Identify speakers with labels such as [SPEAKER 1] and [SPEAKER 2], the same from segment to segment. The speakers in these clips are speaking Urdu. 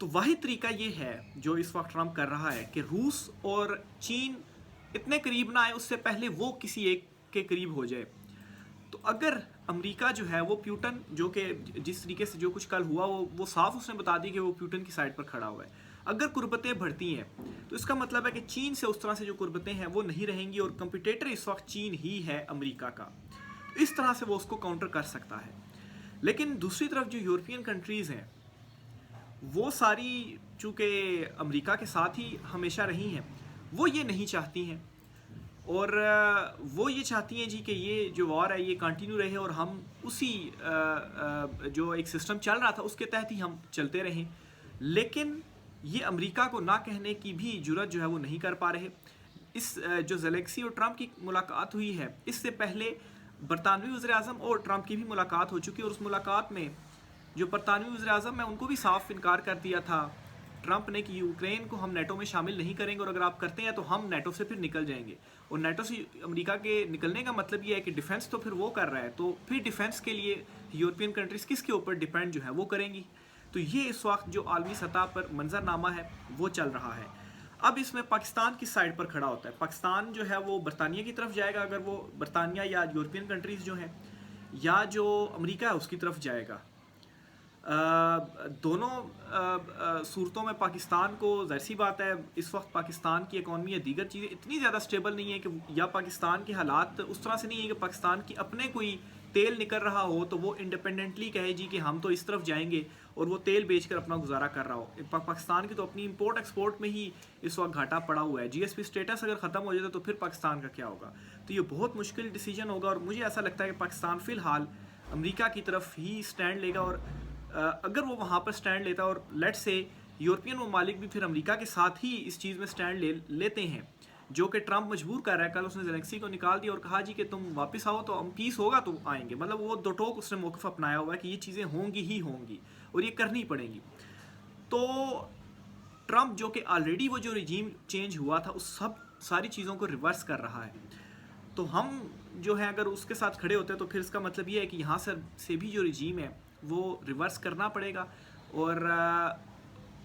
[SPEAKER 1] تو واحد طریقہ یہ ہے جو اس وقت ٹرمپ کر رہا ہے کہ روس اور چین اتنے قریب نہ آئے، اس سے پہلے وہ کسی ایک کے قریب ہو جائے۔ تو اگر امریکہ جو ہے وہ پیوٹن، جو کہ جس طریقے سے جو کچھ کل ہوا وہ صاف اس نے بتا دی کہ وہ پیوٹن کی سائڈ پر کھڑا ہوا ہے، اگر قربتیں بڑھتی ہیں تو اس کا مطلب ہے کہ چین سے اس طرح سے جو قربتیں ہیں وہ نہیں رہیں گی، اور کمپیٹیٹر اس وقت چین ہی ہے امریکہ کا، اس طرح سے وہ اس کو کاؤنٹر کر سکتا ہے۔ لیکن دوسری طرف جو یورپین کنٹریز ہیں وہ ساری چونکہ امریکہ کے ساتھ ہی ہمیشہ رہی ہیں، وہ یہ نہیں چاہتی ہیں، اور وہ یہ چاہتی ہیں جی کہ یہ جو وار ہے یہ کنٹینیو رہے، اور ہم اسی جو ایک سسٹم چل رہا تھا اس کے تحت ہی ہم چلتے رہیں۔ لیکن یہ امریکہ کو نہ کہنے کی بھی جرات جو ہے وہ نہیں کر پا رہے۔ اس جو زیلنسکی اور ٹرمپ کی ملاقات ہوئی ہے، اس سے پہلے برطانوی وزیر اعظم اور ٹرمپ کی بھی ملاقات ہو چکی، اور اس ملاقات میں جو برطانوی وزیر اعظم ہے ان کو بھی صاف انکار کر دیا تھا ٹرمپ نے کہ یوکرین کو ہم نیٹو میں شامل نہیں کریں گے، اور اگر آپ کرتے ہیں تو ہم نیٹو سے پھر نکل جائیں گے۔ اور نیٹو سے امریکہ کے نکلنے کا مطلب یہ ہے کہ ڈیفنس تو پھر وہ کر رہا ہے، تو پھر ڈیفنس کے لیے یورپین کنٹریز کس کے اوپر ڈیپینڈ جو ہے وہ کریں گی۔ تو یہ اس وقت جو عالمی سطح پر منظرنامہ ہے وہ چل رہا ہے۔ اب اس میں پاکستان کی سائڈ پر کھڑا ہوتا ہے، پاکستان جو ہے وہ برطانیہ کی طرف جائے گا اگر وہ برطانیہ یا یورپین کنٹریز جو ہیں، یا جو امریکہ ہے اس کی طرف جائے گا۔ دونوں صورتوں میں پاکستان کو ظاہر سی بات ہے اس وقت پاکستان کی اکانومی یا دیگر چیزیں اتنی زیادہ سٹیبل نہیں ہیں کہ، یا پاکستان کے حالات اس طرح سے نہیں ہیں کہ پاکستان کی اپنے کوئی تیل نکل رہا ہو تو وہ انڈیپینڈنٹلی کہے جی کہ ہم تو اس طرف جائیں گے اور وہ تیل بیچ کر اپنا گزارا کر رہا ہو۔ پاکستان کی تو اپنی امپورٹ ایکسپورٹ میں ہی اس وقت گھاٹا پڑا ہوا ہے۔ جی ایس پی اسٹیٹس اگر ختم ہو جائے تو پھر پاکستان کا کیا ہوگا؟ تو یہ بہت مشکل ڈیسیجن ہوگا، اور مجھے ایسا لگتا ہے کہ پاکستان فی الحال امریکہ کی طرف ہی سٹینڈ لے گا، اور اگر وہ وہاں پر سٹینڈ لیتا ہے، اور لیٹ سے یورپین ممالک بھی پھر امریکہ کے ساتھ ہی اس چیز میں سٹینڈ لیتے ہیں، جو کہ ٹرمپ مجبور کر رہا ہے۔ کل اس نے زیلنسکی کو نکال دیا اور کہا جی کہ تم واپس آؤ تو ہم پیس ہوگا تو آئیں گے، مطلب وہ دو ٹوک اس نے موقف اپنایا ہوا ہے کہ یہ چیزیں ہوں گی ہی ہوں گی اور یہ کرنی پڑیں گی۔ تو ٹرمپ جو کہ آلریڈی وہ جو رجیم چینج ہوا تھا اس ساری چیزوں کو ریورس کر رہا ہے، تو ہم جو ہے اگر اس کے ساتھ کھڑے ہوتے ہیں تو پھر اس کا مطلب یہ ہے کہ یہاں سے بھی جو رجیم ہے وہ ریورس کرنا پڑے گا، اور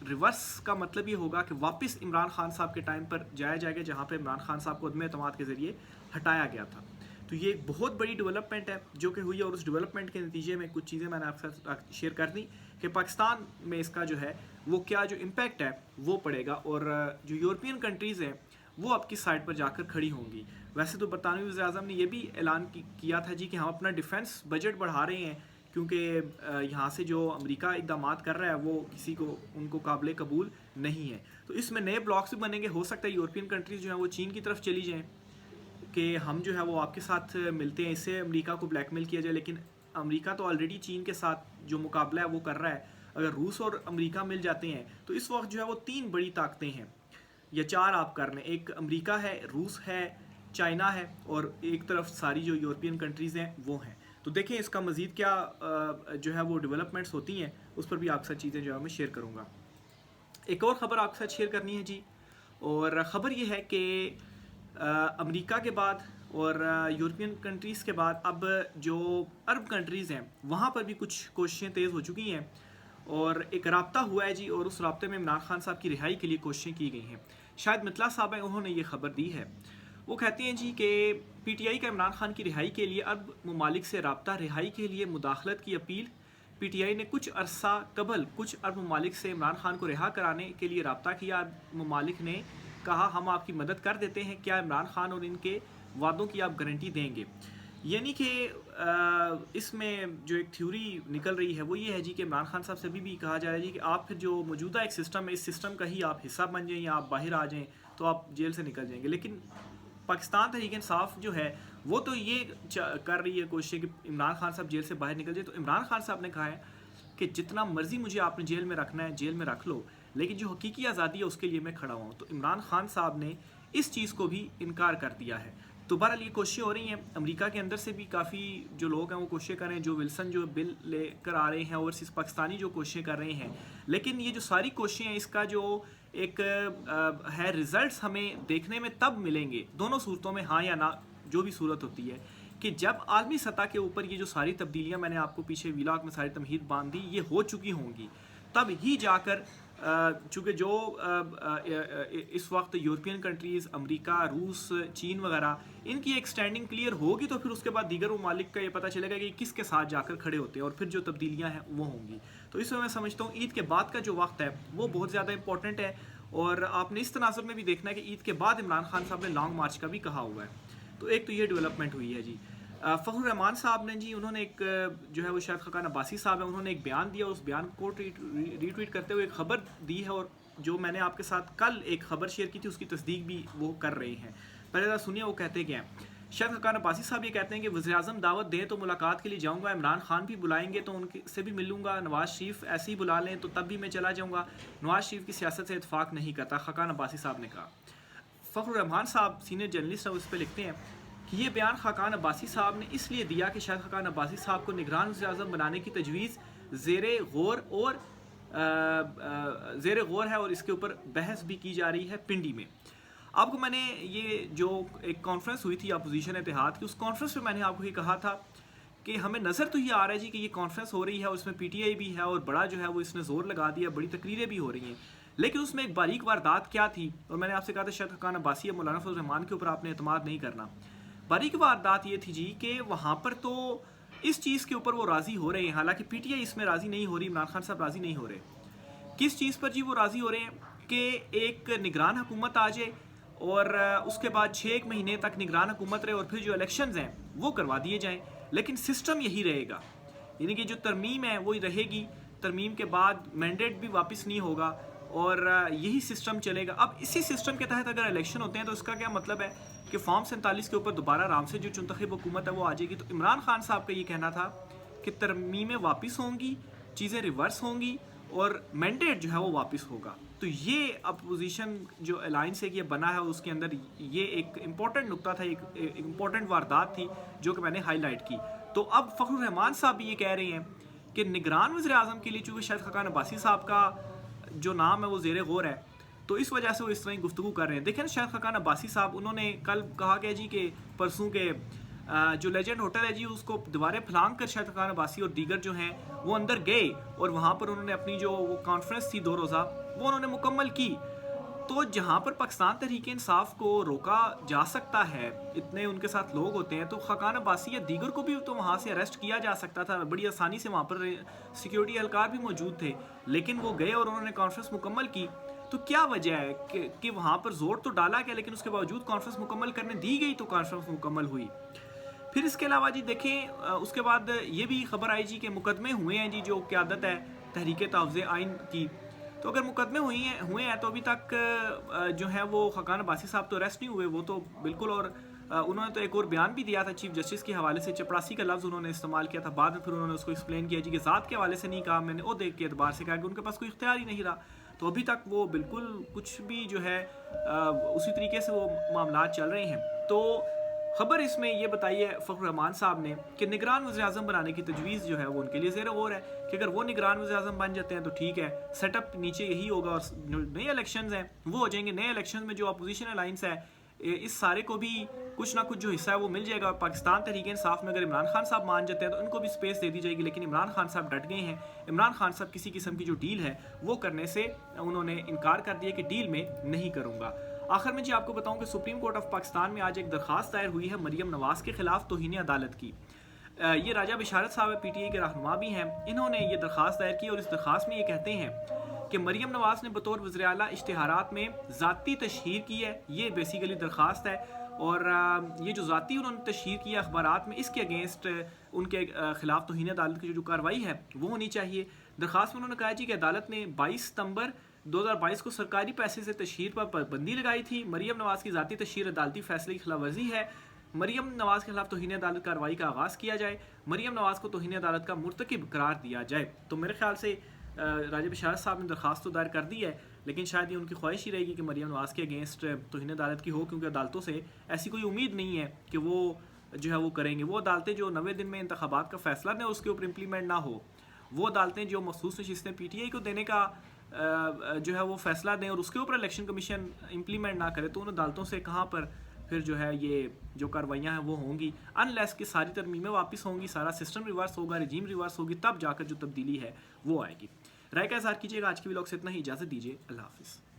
[SPEAKER 1] ریورس کا مطلب یہ ہوگا کہ واپس عمران خان صاحب کے ٹائم پر جایا جائے گا جہاں پہ عمران خان صاحب کو عدم اعتماد کے ذریعے ہٹایا گیا تھا۔ تو یہ ایک بہت بڑی ڈیولپمنٹ ہے جو کہ ہوئی ہے، اور اس ڈیولپمنٹ کے نتیجے میں کچھ چیزیں میں نے آپ کے ساتھ شیئر کر دیں کہ پاکستان میں اس کا جو ہے وہ کیا جو امپیکٹ ہے وہ پڑے گا، اور جو یورپین کنٹریز ہیں وہ اب کی سائڈ پر جا کر کھڑی ہوں گی۔ ویسے تو برطانوی وزیر اعظم نے یہ بھی اعلان کیا تھا جی کہ ہم اپنا ڈیفنس بجٹ بڑھا رہے ہیں، کیونکہ یہاں سے جو امریکہ اقدامات کر رہا ہے وہ کسی کو ان کو قابل قبول نہیں ہے۔ تو اس میں نئے بلاکس بھی بنیں گے، ہو سکتا ہے یورپین کنٹریز جو ہیں وہ چین کی طرف چلی جائیں کہ ہم جو ہے وہ آپ کے ساتھ ملتے ہیں، اس سے امریکہ کو بلیک میل کیا جائے، لیکن امریکہ تو آلریڈی چین کے ساتھ جو مقابلہ ہے وہ کر رہا ہے۔ اگر روس اور امریکہ مل جاتے ہیں تو اس وقت جو ہے وہ 3 بڑی طاقتیں ہیں، یا 4 آپ کر لیں، ایک امریکہ ہے، روس ہے، چائنا ہے، اور ایک طرف ساری جو یورپین کنٹریز ہیں وہ ہیں۔ تو دیکھیں اس کا مزید کیا جو ہے وہ ڈیولپمنٹس ہوتی ہیں، اس پر بھی آپ کے ساتھ چیزیں جو ہے میں شیئر کروں گا۔ ایک اور خبر آپ کے ساتھ شیئر کرنی ہے جی، اور خبر یہ ہے کہ امریکہ کے بعد اور یورپین کنٹریز کے بعد اب جو عرب کنٹریز ہیں وہاں پر بھی کچھ کوششیں تیز ہو چکی ہیں، اور ایک رابطہ ہوا ہے جی، اور اس رابطے میں عمران خان صاحب کی رہائی کے لیے کوششیں کی گئی ہیں۔ شاید مطلع صاحب ہیں، انہوں نے یہ خبر دی ہے۔ وہ کہتے ہیں جی کہ پی ٹی آئی کا عمران خان کی رہائی کے لیے عرب ممالک سے رابطہ، رہائی کے لیے مداخلت کی اپیل۔ پی ٹی آئی نے کچھ عرصہ قبل کچھ عرب ممالک سے عمران خان کو رہا کرانے کے لیے رابطہ کیا۔ عرب ممالک نے کہا ہم آپ کی مدد کر دیتے ہیں، کیا عمران خان اور ان کے وعدوں کی آپ گارنٹی دیں گے؟ یعنی کہ اس میں جو ایک تھیوری نکل رہی ہے وہ یہ ہے جی کہ عمران خان صاحب سے بھی کہا جا رہا ہے جی کہ آپ پھر جو موجودہ ایک سسٹم ہے اس سسٹم کا ہی آپ حصہ بن جائیں، یا آپ باہر آ جائیں تو آپ جیل سے نکل جائیں گے۔ لیکن پاکستان تحریک انصاف جو ہے وہ تو یہ کر رہی ہے کوشش کہ عمران خان صاحب جیل سے باہر نکل جائے۔ تو عمران خان صاحب نے کہا ہے کہ جتنا مرضی مجھے آپ نے جیل میں رکھنا ہے جیل میں رکھ لو، لیکن جو حقیقی آزادی ہے اس کے لیے میں کھڑا ہوں۔ تو عمران خان صاحب نے اس چیز کو بھی انکار کر دیا ہے۔ تو بہرحال یہ کوششیں ہو رہی ہیں، امریکہ کے اندر سے بھی کافی جو لوگ ہیں وہ کوششیں کر رہے ہیں، جو ولسن جو بل لے کر آ رہے ہیں، اوورسیز پاکستانی جو کوششیں کر رہے ہیں، لیکن یہ جو ساری کوششیں ہیں اس کا جو ایک ہے رزلٹس ہمیں دیکھنے میں تب ملیں گے، دونوں صورتوں میں ہاں یا نہ جو بھی صورت ہوتی ہے، کہ جب عالمی سطح کے اوپر یہ جو ساری تبدیلیاں میں نے آپ کو پیچھے ویلاگ میں ساری تمہید باندھ دی یہ ہو چکی ہوں گی، تب ہی جا کر چونکہ جو اس وقت یورپین کنٹریز، امریکہ، روس، چین وغیرہ، ان کی ایک سٹینڈنگ کلیئر ہوگی تو پھر اس کے بعد دیگر ممالک کا یہ پتہ چلے گا کہ کس کے ساتھ جا کر کھڑے ہوتے ہیں اور پھر جو تبدیلیاں ہیں وہ ہوں گی. تو اس میں میں سمجھتا ہوں عید کے بعد کا جو وقت ہے وہ بہت زیادہ امپورٹنٹ ہے. اور آپ نے اس تناظر میں بھی دیکھنا ہے کہ عید کے بعد عمران خان صاحب نے لانگ مارچ کا بھی کہا ہوا ہے. تو ایک تو یہ ڈیولپمنٹ ہوئی ہے جی. فخر الرحمان صاحب نے جی، انہوں نے ایک جو ہے وہ شاید خاقان عباسی صاحب ہیں، انہوں نے ایک بیان دیا. اس بیان کو ریٹویٹ کرتے ہوئے ایک خبر دی ہے، اور جو میں نے آپ کے ساتھ کل ایک خبر شیئر کی تھی اس کی تصدیق بھی وہ کر رہے ہیں. پہلے ذرا سنیے وہ کہتے کیا ہیں. شاید خاقان عباسی صاحب یہ کہتے ہیں کہ وزیر اعظم دعوت دیں تو ملاقات کے لیے جاؤں گا، عمران خان بھی بلائیں گے تو ان سے بھی ملوں گا، نواز شریف ایسے ہی بلا لیں تو تب بھی میں چلا جاؤں گا. نواز شریف کی سیاست سے اتفاق نہیں کرتا، خاقان عباسی صاحب نے کہا. فخر الرحمان صاحب سینئر جرنلسٹ ہیں، اس پہ لکھتے ہیں کہ یہ بیان خاقان عباسی صاحب نے اس لیے دیا کہ شاید خاقان عباسی صاحب کو نگران وزیر اعظم بنانے کی تجویز زیر غور ہے اور اس کے اوپر بحث بھی کی جا رہی ہے پنڈی میں. آپ کو میں نے یہ جو ایک کانفرنس ہوئی تھی اپوزیشن اتحاد کی، اس کانفرنس پہ میں نے آپ کو یہ کہا تھا کہ ہمیں نظر تو یہ آ رہا ہے جی کہ یہ کانفرنس ہو رہی ہے اور اس میں پی ٹی آئی بھی ہے اور بڑا جو ہے وہ اس نے زور لگا دیا، بڑی تقریریں بھی ہو رہی ہیں، لیکن اس میں ایک باریک واردات کیا تھی. اور میں نے آپ سے کہا تھا شاید خاقان عباسی یا مولانا فضل الرحمان کے اوپر آپ نے اعتماد نہیں کرنا. باریک واردات یہ تھی جی کہ وہاں پر تو اس چیز کے اوپر وہ راضی ہو رہے ہیں، حالانکہ پی ٹی آئی اس میں راضی نہیں ہو رہی، عمران خان صاحب راضی نہیں ہو رہے. کس چیز پر جی وہ راضی ہو رہے ہیں کہ ایک نگران حکومت آ جائے اور اس کے بعد 6 مہینے تک نگران حکومت رہے اور پھر جو الیکشنز ہیں وہ کروا دیے جائیں، لیکن سسٹم یہی رہے گا. یعنی کہ جو ترمیم ہے وہی رہے گی، ترمیم کے بعد مینڈیٹ بھی واپس نہیں ہوگا اور یہی سسٹم چلے گا. اب اسی سسٹم کے تحت اگر الیکشن ہوتے ہیں تو اس کا کیا مطلب ہے کہ فارم 47 کے اوپر دوبارہ رام سے جو چنتخب حکومت ہے وہ آ جائے گی. تو عمران خان صاحب کا یہ کہنا تھا کہ ترمیمیں واپس ہوں گی، چیزیں ریورس ہوں گی اور مینڈیٹ جو ہے وہ واپس ہوگا. تو یہ اپوزیشن جو الائنس ہے یہ بنا ہے، اس کے اندر یہ ایک امپورٹنٹ نقطہ تھا، ایک امپورٹنٹ واردات تھی جو کہ میں نے ہائی لائٹ کی. تو اب فخر الرحمان صاحب بھی یہ کہہ رہے ہیں کہ نگران وزیر اعظم کے لیے چونکہ شاید خاقان عباسی صاحب کا جو نام ہے وہ زیر غور ہے، تو اس وجہ سے وہ اس طرح کی گفتگو کر رہے ہیں. دیکھیں شاید خاقان عباسی صاحب انہوں نے کل کہا کہ جی کہ پرسوں کے جو لیجنڈ ہوٹل ہے جی اس کو دوبارہ پھلانگ کر شاید خاقان عباسی اور دیگر جو ہیں وہ اندر گئے اور وہاں پر انہوں نے اپنی جو وہ کانفرنس تھی 2 روزہ وہ انہوں نے مکمل کی. تو جہاں پر پاکستان تحریک انصاف کو روکا جا سکتا ہے، اتنے ان کے ساتھ لوگ ہوتے ہیں، تو خاقان عباسی یا دیگر کو بھی تو وہاں سے اریسٹ کیا جا سکتا تھا بڑی آسانی سے. وہاں پر سیکیورٹی اہلکار بھی موجود تھے، لیکن وہ گئے اور انہوں نے کانفرنس مکمل کی. تو کیا وجہ ہے کہ وہاں پر زور تو ڈالا گیا لیکن اس کے باوجود کانفرنس مکمل کرنے دی گئی تو کانفرنس مکمل ہوئی. پھر اس کے علاوہ جی دیکھیں اس کے بعد یہ بھی خبر آئی جی کہ مقدمے ہوئے ہیں جی جو قیادت ہے تحریک تحفظ آئین کی. تو اگر مقدمے ہوئے ہیں تو ابھی تک جو ہے وہ خاقان عباسی صاحب تو اریسٹ نہیں ہوئے، وہ تو بالکل. اور انہوں نے تو ایک اور بیان بھی دیا تھا چیف جسٹس کے حوالے سے، چپڑاسی کا لفظ انہوں نے استعمال کیا تھا. بعد میں پھر انہوں نے اس کو ایکسپلین کیا جی کہ ذات کے حوالے سے نہیں کہا میں نے، عہدے کے اعتبار سے کہا کہ ان کے پاس کوئی اختیار ہی نہیں رہا. تو ابھی تک وہ بالکل کچھ بھی جو ہے اسی طریقے سے وہ معاملات چل رہے ہیں. تو خبر اس میں یہ بتائی ہے فخر الرحمان صاحب نے کہ نگران وزیر اعظم بنانے کی تجویز جو ہے وہ ان کے لیے زیر غور ہے کہ اگر وہ نگران وزیر اعظم بن جاتے ہیں تو ٹھیک ہے، سیٹ اپ نیچے یہی ہوگا اور جو نئے الیکشنز ہیں وہ ہو جائیں گے. نئے الیکشنز میں جو اپوزیشن الائنس ہے اس سارے کو بھی کچھ نہ کچھ جو حصہ ہے وہ مل جائے گا. پاکستان تحریک انصاف میں اگر عمران خان صاحب مان جاتے ہیں تو ان کو بھی سپیس دے دی جائے گی، لیکن عمران خان صاحب ڈٹ گئے ہیں. عمران خان صاحب کسی قسم کی جو ڈیل ہے وہ کرنے سے انہوں نے انکار کر دیا کہ ڈیل میں نہیں کروں گا. آخر میں جی آپ کو بتاؤں کہ سپریم کورٹ آف پاکستان میں آج ایک درخواست دائر ہوئی ہے مریم نواز کے خلاف توہین عدالت کی. یہ راجہ بشارت صاحب پی ٹی آئی کے رہنما بھی ہیں، انہوں نے یہ درخواست دائر کی اور اس درخواست میں یہ کہتے ہیں کہ مریم نواز نے بطور وزیر اعلیٰ اشتہارات میں ذاتی تشہیر کی ہے. یہ بیسیکلی درخواست ہے اور یہ جو ذاتی انہوں نے تشہیر کیا اخبارات میں، اس کے اگینسٹ ان کے خلاف توہین عدالت کی جو کارروائی ہے وہ ہونی چاہیے. درخواست میں انہوں نے کہا جی کہ عدالت نے 22 ستمبر 2022 کو سرکاری پیسے سے تشہیر پر پابندی لگائی تھی. مریم نواز کی ذاتی تشہیر عدالتی فیصلے کی خلاف ورزی ہے. مریم نواز کے خلاف توہین عدالت کارروائی کا آغاز کیا جائے، مریم نواز کو توہین عدالت کا مرتکب قرار دیا جائے. تو میرے خیال سے راجہ بشارت صاحب نے درخواست تو دائر کر دی ہے، لیکن شاید یہ ان کی خواہش ہی رہے گی کہ مریم نواز کے اگینسٹ توہین عدالت کی ہو، کیونکہ عدالتوں سے ایسی کوئی امید نہیں ہے کہ وہ جو ہے وہ کریں گے. وہ عدالتیں جو 90 دن میں انتخابات کا فیصلہ دیں اس کے اوپر امپلیمنٹ نہ ہو، وہ عدالتیں جو مخصوص نشستیں پی ٹی آئی کو دینے کا جو ہے وہ فیصلہ دیں اور اس کے اوپر الیکشن کمیشن امپلیمنٹ نہ کرے، تو ان عدالتوں سے کہاں پر پھر جو ہے یہ جو کارروائیاں ہیں وہ ہوں گی. انلیس کہ ساری ترمیمیں واپس ہوں گی، سارا سسٹم ریورس ہوگا، رجیم ریورس ہوگی، تب جا کر جو تبدیلی ہے وہ آئے گی. رائے کا اظہار کیجیے گا. آج کے ولاگ سے اتنا ہی, اجازت دیجیے, اللہ حافظ.